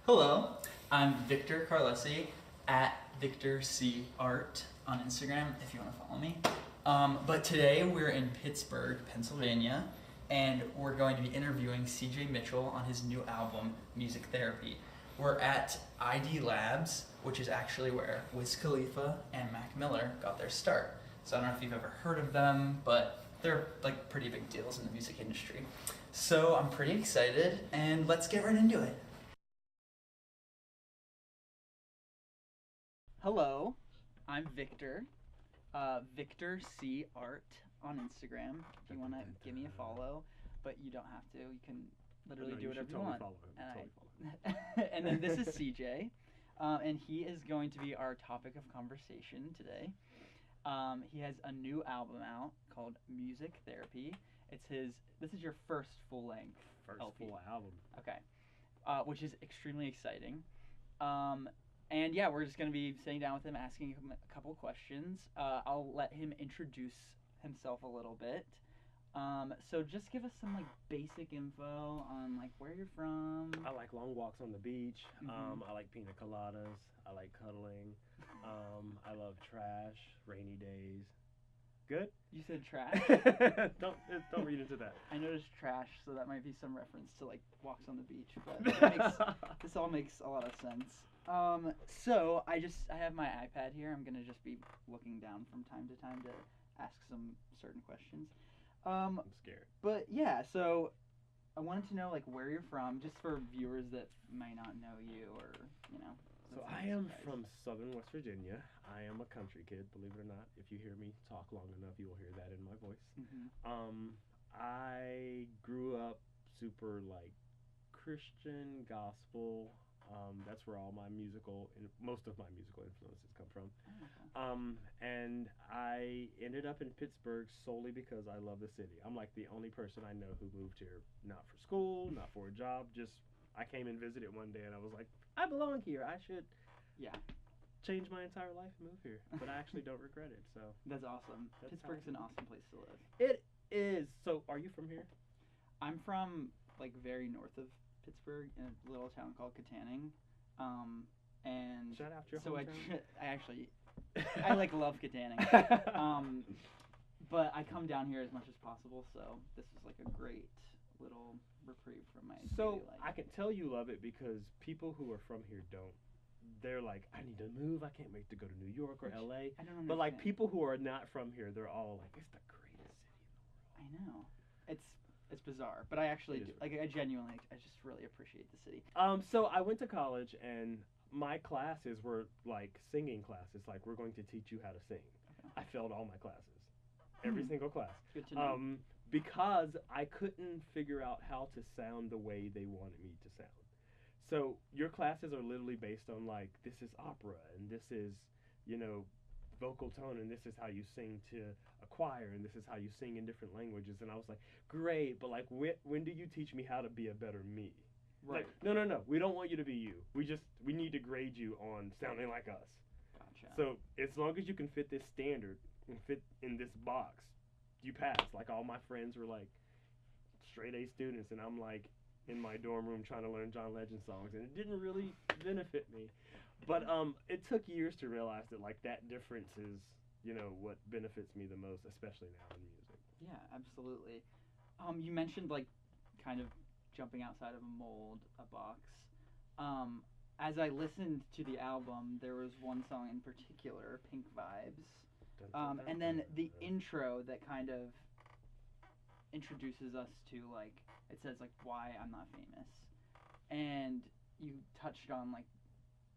Hello, I'm Victor Carlesi at Victor C. Art on Instagram if you want to follow me. But today we're in Pittsburgh, Pennsylvania, and we're going to be interviewing C.J. Mitchell on his new album, Music Therapy. We're at ID Labs, which is actually where Wiz Khalifa and Mac Miller got their start. So I don't know if you've ever heard of them, but they're like pretty big deals in the music industry. So I'm pretty excited, and let's get right into it. Hello, I'm Victor. Victor C. Art on Instagram. If you want to give me a follow, but you don't have to. You can literally do whatever you want. And then this is CJ, and he is going to be our topic of conversation today. He has a new album out called Music Therapy. This is your first full length LP. Full album. Okay, which is extremely exciting. And yeah, we're just going to be sitting down with him, asking him a couple questions. I'll let him introduce himself a little bit. So just give us some like basic info on like where you're from. I like long walks on the beach. Mhm. I like pina coladas. I like cuddling. I love trash, rainy days. Good? You said trash? don't read into that. I noticed trash, so that might be some reference to like walks on the beach, but this all makes a lot of sense. So I have my iPad here. I'm gonna just be looking down from time to time to ask some certain questions. I'm scared. But yeah, so I wanted to know like where you're from, just for viewers that might not know you, or you know. So I am from southern West Virginia. I am a country kid, believe it or not. If you hear me talk long enough, you will hear that in my voice. Mm-hmm. I grew up super like Christian gospel. That's where all my most of my musical influences come from. Oh, okay. And I ended up in Pittsburgh solely because I love the city. I'm like the only person I know who moved here, not for school, not for a job. Just I came and visited one day, and I was like, I belong here. I should, Yeah, change my entire life and move here. But I actually don't regret it. So that's awesome. That's Pittsburgh's an awesome place to live. it is. So are you from here? I'm from like very north of Pittsburgh in a little town called Katanning. And Shout out your so hometown. I actually I like love Katanning. But I come down here as much as possible, so this is like a great little reprieve from my So daily life. I can tell you love it because people who are from here don't. They're like, I need to move. I can't wait to go to New York or LA. I don't understand. But like people who are not from here, they're all like, it's the greatest city in the world. I know. It's bizarre, but I actually It do, is like I genuinely I just really appreciate the city. So I went to college and my classes were like singing classes. Like we're going to teach you how to sing. Okay. I failed all my classes, every single class. Good to know. Because I couldn't figure out how to sound the way they wanted me to sound. So your classes are literally based on like this is opera and this is, you know, vocal tone and this is how you sing to a choir and this is how you sing in different languages, and I was like, great, but like when do you teach me how to be a better me? Right. Like, no, we don't want you to be you. We need to grade you on sounding like us. Gotcha. So as long as you can fit this standard and fit in this box, you pass. Like all my friends were like straight A students, and I'm like in my dorm room trying to learn John Legend songs, and it didn't really benefit me. But it took years to realize that like that difference is, you know, what benefits me the most, especially now in music. Yeah, absolutely. You mentioned like kind of jumping outside of a mold, a box. As I listened to the album, there was one song in particular, Pink Vibes. Dun, dun, dun, And then dun, the dun. intro that kind of introduces us to like it says like why I'm not famous, and you touched on like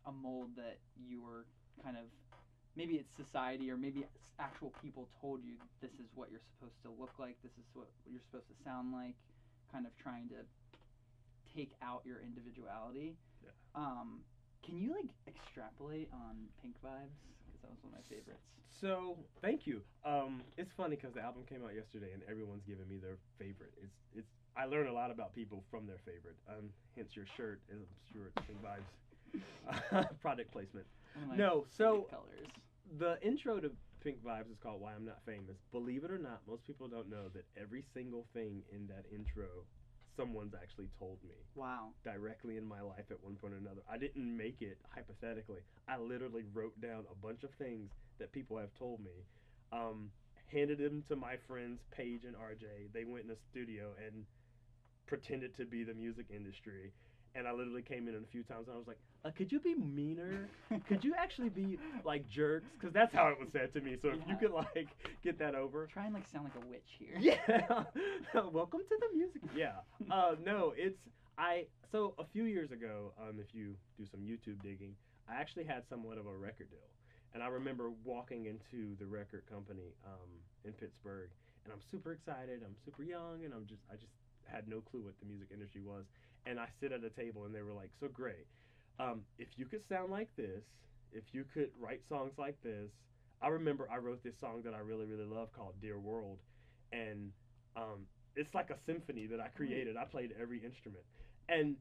a mold that you were kind of, maybe it's society or maybe it's actual people told you this is what you're supposed to look like, this is what you're supposed to sound like, kind of trying to take out your individuality. Yeah. Can you like extrapolate on Pink Vibes, because that was one of my favorites? So thank you. It's funny because the album came out yesterday and everyone's giving me their favorite. It's I learn a lot about people from their favorite. Hence your shirt, I'm sure it's Pink Vibes. Product placement. One of my No, so favorite colors. the intro to Pink Vibes is called Why I'm Not Famous. Believe it or not, most people don't know that every single thing in that intro someone's actually told me Wow. directly in my life at one point or another. I didn't make it hypothetically. I literally wrote down a bunch of things that people have told me, handed them to my friends Paige and RJ. They went in a studio and pretended to be the music industry. And I literally came in a few times and I was like, could you be meaner? Could you actually be like jerks? Because that's how it was said to me. So if you could like get that over. Try and like sound like a witch here. Yeah. Welcome to the music. Yeah. No, so a few years ago, if you do some YouTube digging, I actually had somewhat of a record deal. And I remember walking into the record company in Pittsburgh, and I'm super excited. I'm super young, and I just had no clue what the music industry was. And I sit at a table, and they were like, "So great, if you could sound like this, if you could write songs like this." I remember I wrote this song that I really, really love called "Dear World," and it's like a symphony that I created. I played every instrument, and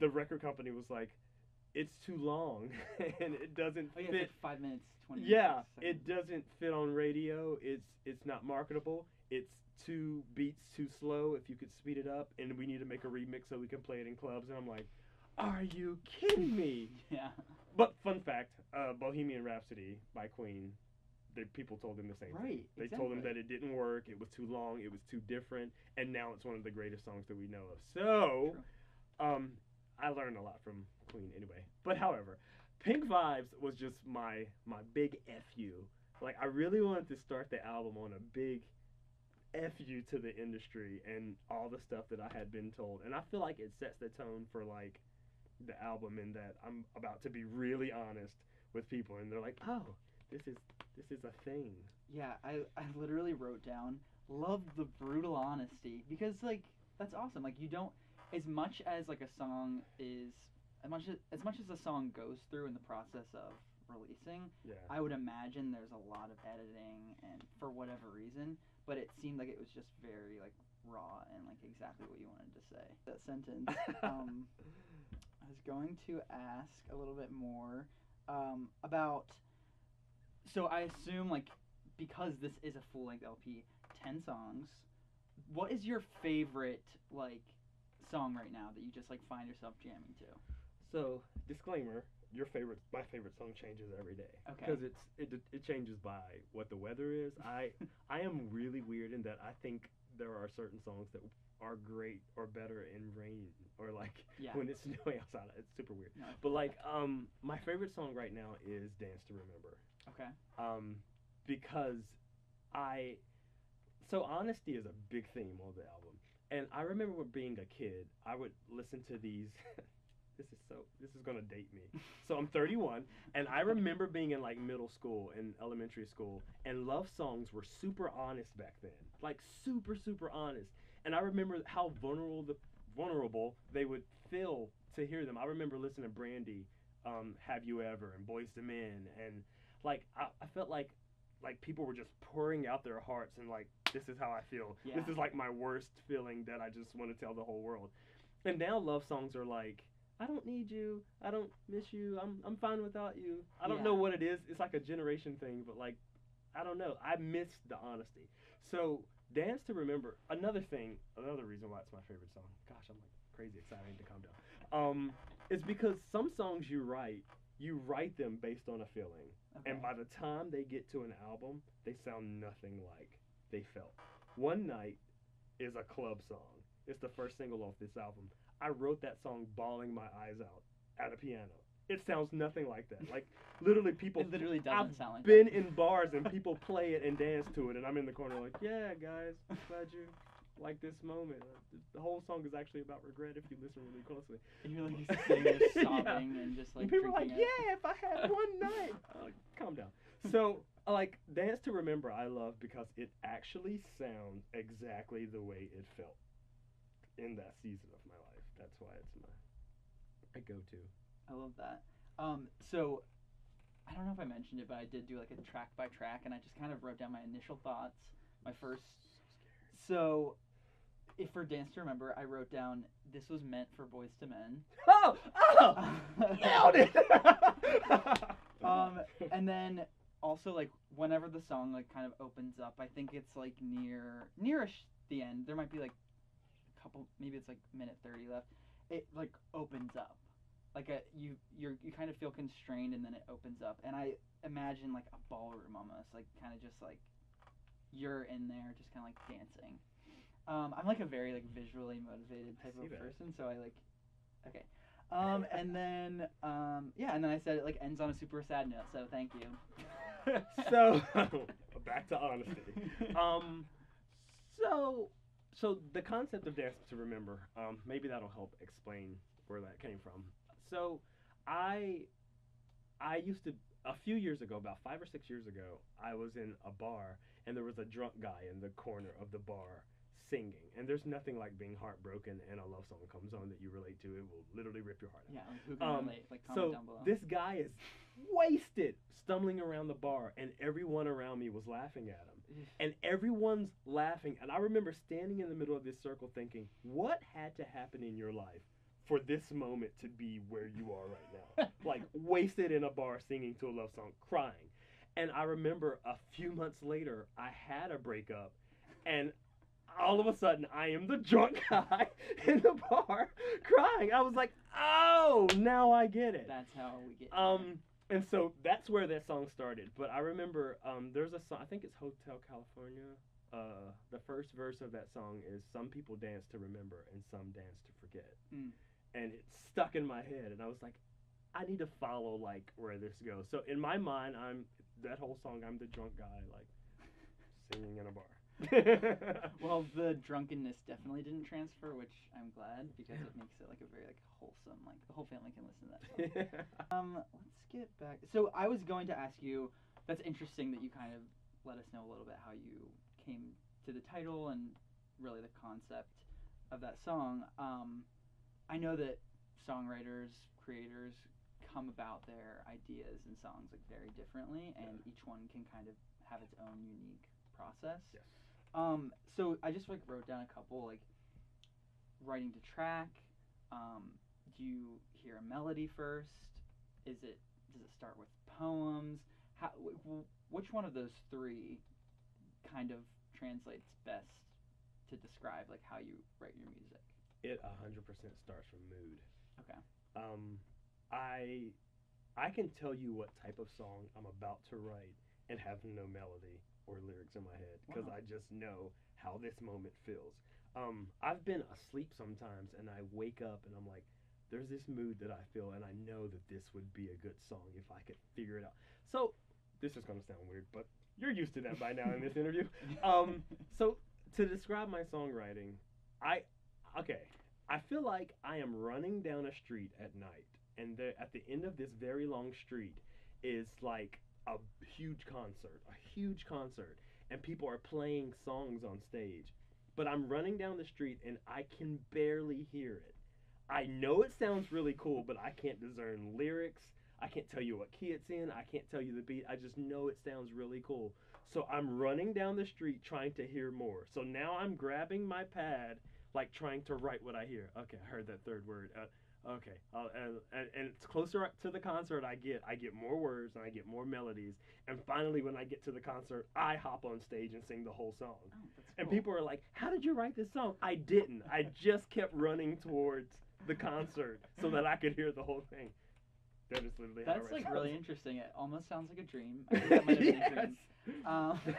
the record company was like, "It's too long, and it doesn't fit." It's like 5 minutes, 20 Yeah, minutes. it doesn't fit on radio. It's not marketable. It's 2 beats too slow. If you could speed it up, and we need to make a remix so we can play it in clubs. And I'm like, are you kidding me? Yeah. But fun fact, Bohemian Rhapsody by Queen, people told them the same thing. Right. They told them that it didn't work. It was too long. It was too different. And now it's one of the greatest songs that we know of. So, I learned a lot from Queen anyway. But however, Pink Vibes was just my big FU. Like, I really wanted to start the album on a big FU to the industry and all the stuff that I had been told. And I feel like it sets the tone for, like, the album in that I'm about to be really honest with people. And they're like, oh, this is a thing. Yeah, I literally wrote down, love the brutal honesty. Because, like, that's awesome. Like, you don't, as much as, like, a song is, as much as a song goes through in the process of releasing, I would imagine there's a lot of editing and for whatever reason, but it seemed like it was just very like raw and like exactly what you wanted to say. That sentence. I was going to ask a little bit more about. So I assume like because this is a full length LP, 10 songs. What is your favorite like song right now that you just like find yourself jamming to? So, disclaimer, my favorite song changes every day. Okay. Because it changes by what the weather is. I am really weird in that I think there are certain songs that are great or better in rain or like when it's snowing outside. It's super weird. No, but like my favorite song right now is Dance to Remember. Okay. Because so honesty is a big theme on the album. And I remember being a kid, I would listen to these this is gonna date me. So I'm 31, and I remember being in like middle school and elementary school, and love songs were super honest back then, like super, super honest. And I remember how vulnerable they would feel to hear them. I remember listening to Brandy, Have You Ever, and Boyz II Men, and like I felt like people were just pouring out their hearts and like, this is how I feel. Yeah. This is like my worst feeling that I just want to tell the whole world. And now love songs are like, I don't need you. I don't miss you. I'm fine without you. I don't know what it is. It's like a generation thing, but like, I don't know. I miss the honesty. So Dance to Remember, another reason why it's my favorite song. Gosh, I'm like crazy excited. I need to calm down. It's because some songs you write them based on a feeling. Okay. And by the time they get to an album, they sound nothing like they felt. One Night is a club song. It's the first single off this album. I wrote that song bawling my eyes out at a piano. It sounds nothing like that. Like, literally people... It literally doesn't sound like that. I've been in bars and people play it and dance to it, and I'm in the corner like, yeah, guys, I'm glad you like this moment. The whole song is actually about regret if you listen really closely. And you're like sitting there sobbing and just like and people are like, yeah, if I had one night. Calm down. So, like, Dance to Remember I love because it actually sounds exactly the way it felt in that season of my life. That's why it's my go-to. I love that. So I don't know if I mentioned it, but I did do like a track by track, and I just kind of wrote down my initial thoughts. My first. So, if for Dance to Remember, I wrote down this was meant for Boyz II Men. Nailed it. And then also like whenever the song like kind of opens up, I think it's like nearish the end. There might be like maybe it's like minute 30 left, it like opens up. Like you kind of feel constrained, and then it opens up. And I imagine like a ballroom almost, like kind of just like you're in there just kind of like dancing. I'm like a very like visually motivated type of person, so I like, okay. And then and then I said it like ends on a super sad note, so thank you. So back to honesty. So the concept of Dance to Remember, maybe that'll help explain where that came from. So I used to, a few years ago, about 5 or 6 years ago, I was in a bar, and there was a drunk guy in the corner of the bar singing. And there's nothing like being heartbroken and a love song comes on that you relate to. It will literally rip your heart out. Yeah, like who can relate? Like comment down below. This guy is wasted, stumbling around the bar, and everyone around me was laughing at him. And everyone's laughing. And I remember standing in the middle of this circle thinking, what had to happen in your life for this moment to be where you are right now? Like, wasted in a bar singing to a love song, crying. And I remember a few months later, I had a breakup, and all of a sudden, I am the drunk guy in the bar crying. I was like, oh, now I get it. That's how we get And so that's where that song started. But I remember there's a song, I think it's Hotel California. The first verse of that song is, some people dance to remember and some dance to forget. And it stuck in my head, and I was like, I need to follow like where this goes. So in my mind, that whole song, I'm the drunk guy like singing in a bar. Well, the drunkenness definitely didn't transfer, which I'm glad, because it makes it like a very like wholesome, like the whole family can listen to that song. Let's get back. So I was going to ask you, that's interesting that you kind of let us know a little bit how you came to the title and really the concept of that song. I know that songwriters, creators come about their ideas and songs like very differently, and each one can kind of have its own unique process. Yes. So I just like wrote down a couple, like writing to track. Do you hear a melody first? Does it start with poems? Which one of those three kind of translates best to describe like how you write your music? It 100% starts from mood. Okay. I can tell you what type of song I'm about to write and have no melody or lyrics in my head, because I just know how this moment feels. I've been asleep sometimes, and I wake up and I'm like, there's this mood that I feel, and I know that this would be a good song if I could figure it out. So this is going to sound weird, but you're used to that by now in this interview. So to describe my songwriting, I feel like I am running down a street at night, and at the end of this very long street is like a huge concert, and people are playing songs on stage, but I'm running down the street and I can barely hear it. I know it sounds really cool, but I can't discern lyrics. I can't tell you what key it's in. I can't tell you the beat. I just know it sounds really cool. So I'm running down the street trying to hear more. So now I'm grabbing my pad, like trying to write what I hear. Okay, I heard that third word. Okay, and it's closer to the concert I get more words and I get more melodies, and finally when I get to the concert, I hop on stage and sing the whole song. Oh, that's cool. And people are like, how did you write this song? I didn't. I just kept running towards the concert so that I could hear the whole thing. That is literally how I write That's like songs. really interesting. It almost sounds like a dream. I think that might have been a dream.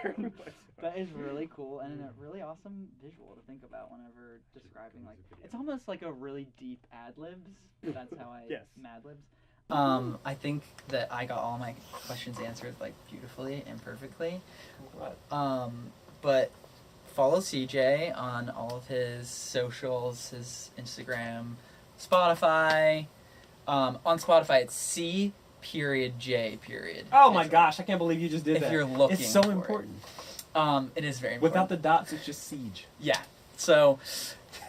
Very much so. That is really cool and a really awesome visual to think about whenever describing, like, it's almost like a really deep ad-libs. That's how I mad-libs. I think that I got all my questions answered like beautifully and perfectly. But follow CJ on all of his socials, his Instagram, Spotify. On Spotify, it's C.J. Oh my gosh, I can't believe you just did that. If you're looking, it's so for important. It is very important. Without the dots, it's just Siege. Yeah. So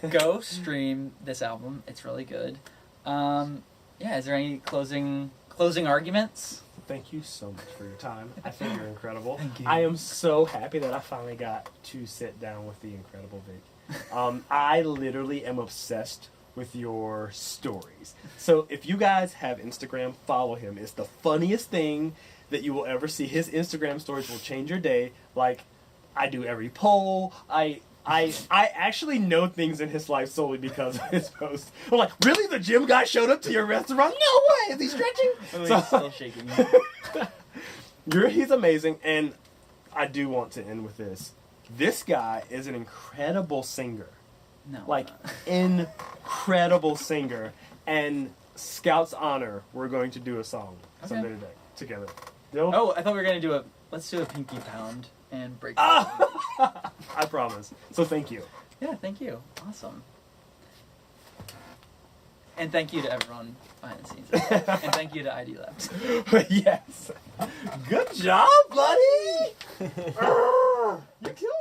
go stream this album. It's really good. Is there any closing arguments? Thank you so much for your time. I think you're incredible. Thank you. I am so happy that I finally got to sit down with the incredible Vic. I literally am obsessed with your stories. So if you guys have Instagram, follow him. It's the funniest thing that you will ever see. His Instagram stories will change your day. Like, I do every poll. I I actually know things in his life solely because of his post. I'm like, really? The gym guy showed up to your restaurant? No way! Is he stretching? He's still shaking me. He's amazing, and I do want to end with this. This guy is an incredible singer. No. Like, incredible singer. And Scout's honor, we're going to do a song someday today together. Deal? Oh, I thought we were gonna do let's do a pinky pound and break. I promise. So thank you. Yeah, thank you. Awesome. And thank you to everyone behind the scenes. And thank you to ID Labs. Yes. Good job, buddy. You killed